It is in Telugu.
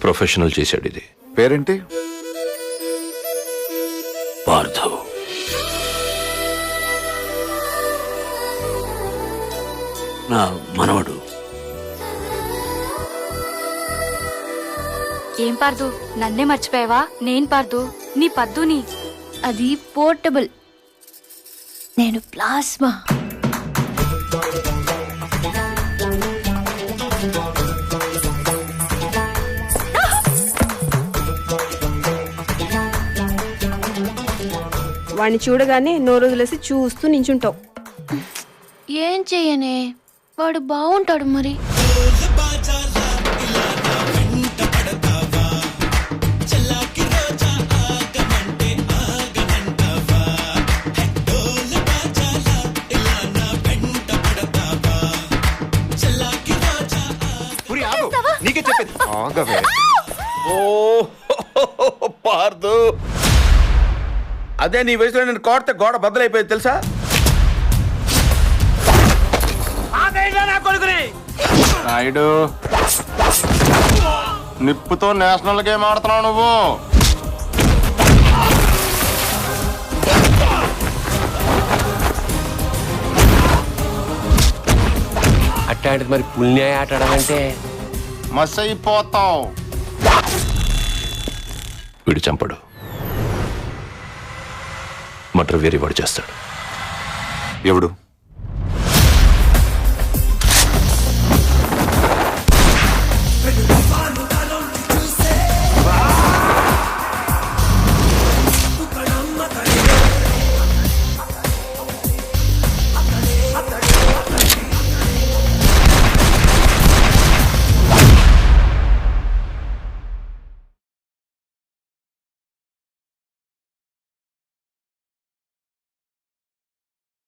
ప్రొఫెషనల్ చేశాడు. ఇది పేరేంటి? పార్థవ్. నా మనవడు. ఏం పార్దు, నన్నే మర్చిపోయావా? నేను పార్దు, నీ పద్దుని. అది పోర్టబుల్, నేను ప్లాస్మా. వాడిని చూడగానే నోరు వదిలేసి చూస్తూ నించుంటావు. ఏం చెయ్యనే, వాడు బాగుంటాడు మరి. నీకే చెప్పేది. పార్దు, అదే నీ వయసులో నేను కోడితే గోడ బద్దలైపోయేది తెలుసా? నాయుడు, నిప్పుతో నేషనల్ గేమ్ ఆడుతున్నావు నువ్వు. అట్లాంటిది మరి పుల్ని ఆటడం అంటే మస్ అయిపోతావు. వీడు చంపడు, మటర్ వేరే వాడు చేస్తాడు. ఎవడు?